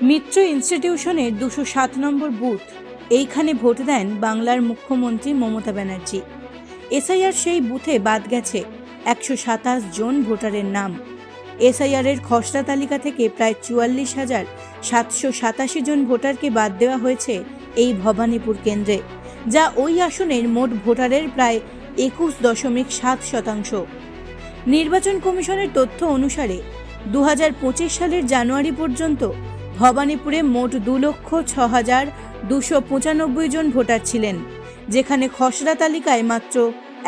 মিত্র ইনস্টিটিউশনের 207 নম্বর booth, এইখানে vote দেন বাংলার মুখ্যমন্ত্রী মমতা ব্যানার্জি। এসআইআর সেই বুথে বাদ গেছে 127 জন ভোটারের নাম। এসআইআরের খসড়া তালিকা থেকে প্রায় 44,787 জন ভোটারকে বাদ দেওয়া হয়েছে এই ভবানীপুর কেন্দ্রে, যা ওই আসনের মোট ভোটারের প্রায় 21.7%। নির্বাচন কমিশনের তথ্য অনুসারে 2025 সালের জানুয়ারি পর্যন্ত ভবানীপুরে মোট 2,06,295 জন ভোটার ছিলেন, যেখানে খসড়া তালিকায় মাত্র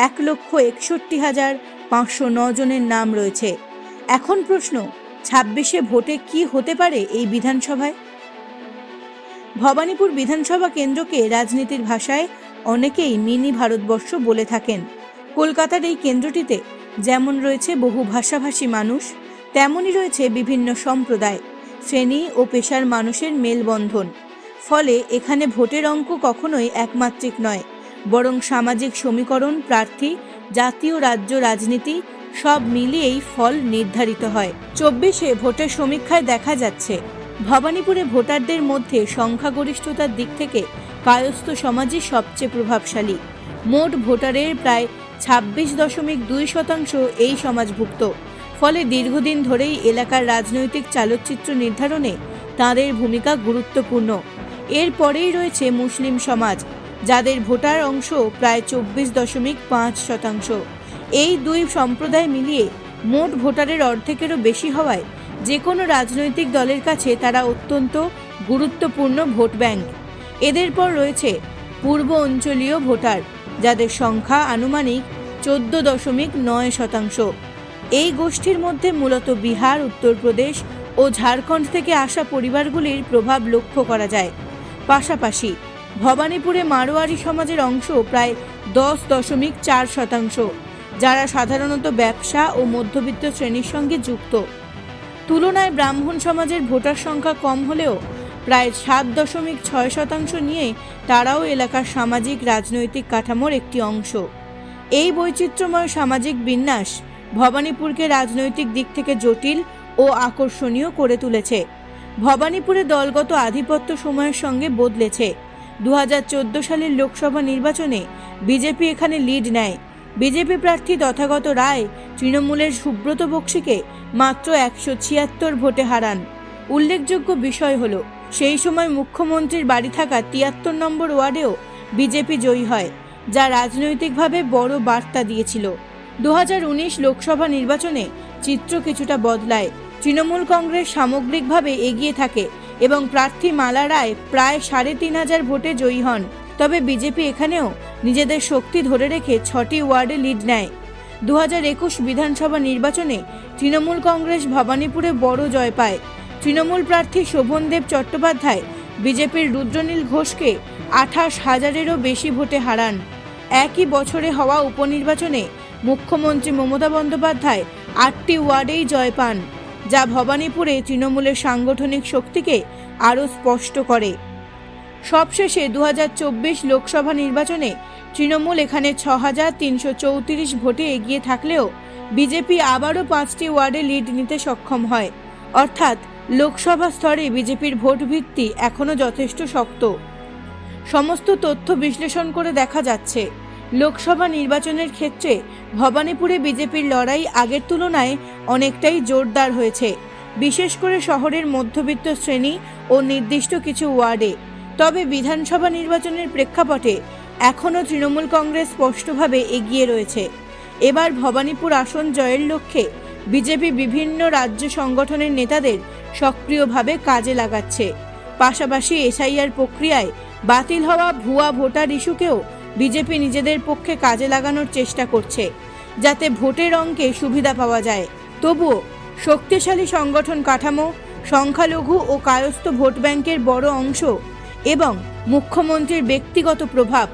1,61,509 জনের নাম রয়েছে। এখন প্রশ্ন, 26শে ভোটে কি হতে পারে এই বিধানসভায়? ভবানীপুর বিধানসভা কেন্দ্রকে রাজনীতির ভাষায় অনেকেই মিনি ভারতবর্ষ বলে থাকেন। কলকাতার এই কেন্দ্রটিতে যেমন রয়েছে বহু ভাষাভাষী মানুষ, তেমনই রয়েছে বিভিন্ন সম্প্রদায়, শ্রেণী ও পেশার মানুষের মেলবন্ধন। ফলে এখানে ভোটের অঙ্ক কখনোই একমাত্রিক নয়, বরং সামাজিক সমীকরণ, প্রার্থী, জাতীয় রাজ্য রাজনীতি সব মিলিয়েই ফল নির্ধারিত হয়। 24শে ভোটের সমীক্ষায় দেখা যাচ্ছে ভবানীপুরে ভোটারদের মধ্যে সংখ্যাগরিষ্ঠতার দিক থেকে কায়স্থ সমাজই সবচেয়ে প্রভাবশালী। মোট ভোটারের প্রায় 26.2% এই সমাজভুক্ত। ফলে দীর্ঘদিন ধরেই এলাকার রাজনৈতিক চালচিত্র নির্ধারণে তাঁদের ভূমিকা গুরুত্বপূর্ণ। এরপরেই রয়েছে মুসলিম সমাজ, যাদের ভোটার অংশ প্রায় 24.5%। এই দুই সম্প্রদায় মিলিয়ে মোট ভোটারের অর্ধেকেরও বেশি হওয়ায় যে কোনো রাজনৈতিক দলের কাছে তারা অত্যন্ত গুরুত্বপূর্ণ ভোট ব্যাংক। এদের পর রয়েছে পূর্ব অঞ্চলীয় ভোটার, যাদের সংখ্যা আনুমানিক 14.9%। এই গোষ্ঠীর মধ্যে মূলত বিহার, উত্তরপ্রদেশ ও ঝাড়খণ্ড থেকে আসা পরিবারগুলির প্রভাব লক্ষ্য করা যায়। পাশাপাশি ভবানীপুরে মারোয়ারি সমাজের অংশ প্রায় 10.4%, যারা সাধারণত ব্যবসা ও মধ্যবিত্ত শ্রেণীর সঙ্গে যুক্ত। তুলনায় ব্রাহ্মণ সমাজের ভোটার সংখ্যা কম হলেও প্রায় 7.6% নিয়ে তারাও এলাকার সামাজিক রাজনৈতিক কাঠামোর একটি অংশ। এই বৈচিত্র্যময় সামাজিক বিন্যাস ভবানীপুরকে রাজনৈতিক দিক থেকে জটিল ও আকর্ষণীয় করে তুলেছে। ভবানীপুরে দলগত আধিপত্য সময়ের সঙ্গে বদলেছে। 2014 সালের লোকসভা নির্বাচনে বিজেপি এখানে লিড নেয়। বিজেপি প্রার্থী তথাগত রায় তৃণমূলের সুব্রত বক্সিকে মাত্র 176 ভোটে হারান। উল্লেখযোগ্য বিষয় হল, সেই সময় মুখ্যমন্ত্রীর বাড়ি থাকা 73 নম্বর ওয়ার্ডেও বিজেপি জয়ী হয়, যা রাজনৈতিকভাবে বড় বার্তা দিয়েছিল। 2019 লোকসভা নির্বাচনে চিত্র কিছুটা বদলায়। তৃণমূল কংগ্রেস সামগ্রিকভাবে এগিয়ে থাকে এবং প্রার্থী মালা রায় প্রায় 3,500 ভোটে জয়ী হন। তবে বিজেপি এখানেও নিজেদের শক্তি ধরে রেখে 6টি ওয়ার্ডে লিড নেয়। 2021 বিধানসভা নির্বাচনে তৃণমূল কংগ্রেস ভবানীপুরে বড় জয় পায়। তৃণমূল প্রার্থী শোভনদেব চট্টোপাধ্যায় বিজেপির রুদ্রনীল ঘোষকে 28,000-এরও বেশি ভোটে হারান। একই বছরে হওয়া উপনির্বাচনে মুখ্যমন্ত্রী মমতা বন্দ্যোপাধ্যায় 8টি ওয়ার্ডেই জয় পান, যা ভবানীপুরে তৃণমূলের সাংগঠনিক শক্তিকে আরও স্পষ্ট করে। সবশেষে 2024 লোকসভা নির্বাচনে তৃণমূল এখানে 6,334 ভোটে এগিয়ে থাকলেও বিজেপি আবারও 5টি ওয়ার্ডে লিড নিতে সক্ষম হয়। অর্থাৎ লোকসভা স্তরে বিজেপির ভোট ভিত্তি এখনও যথেষ্ট শক্ত। সমস্ত তথ্য বিশ্লেষণ করে দেখা যাচ্ছে, লোকসভা নির্বাচনের ক্ষেত্রে ভবানীপুরে বিজেপির লড়াই আগের তুলনায় অনেকটাই জোরদার হয়েছে, বিশেষ করে শহরের মধ্যবিত্ত শ্রেণী ও নির্দিষ্ট কিছু ওয়ার্ডে। তবে বিধানসভা নির্বাচনের প্রেক্ষাপটে এখনও তৃণমূল কংগ্রেস স্পষ্টভাবে এগিয়ে রয়েছে। এবার ভবানীপুর আসন জয়ের লক্ষ্যে বিজেপি বিভিন্ন রাজ্য সংগঠনের নেতাদের সক্রিয়ভাবে কাজে লাগাচ্ছে। পাশাপাশি এসআইআর প্রক্রিয়ায় বাতিল হওয়া ভুয়া ভোটার ইস্যুকেও বিজেপি নিজেদের পক্ষে কাজে লাগানোর চেষ্টা করছে, যাতে ভোটের অঙ্কে সুবিধা পাওয়া যায়। তবুও শক্তিশালী সংগঠন কাঠামো, সংখ্যালঘু ও কায়স্থ ভোট ব্যাংকের বড় অংশ এবং মুখ্যমন্ত্রীর ব্যক্তিগত প্রভাব,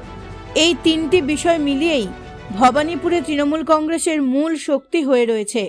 এই 3টি বিষয় মিলিয়েই ভবানীপুরে তৃণমূল কংগ্রেসের মূল শক্তি হয়ে রয়েছে।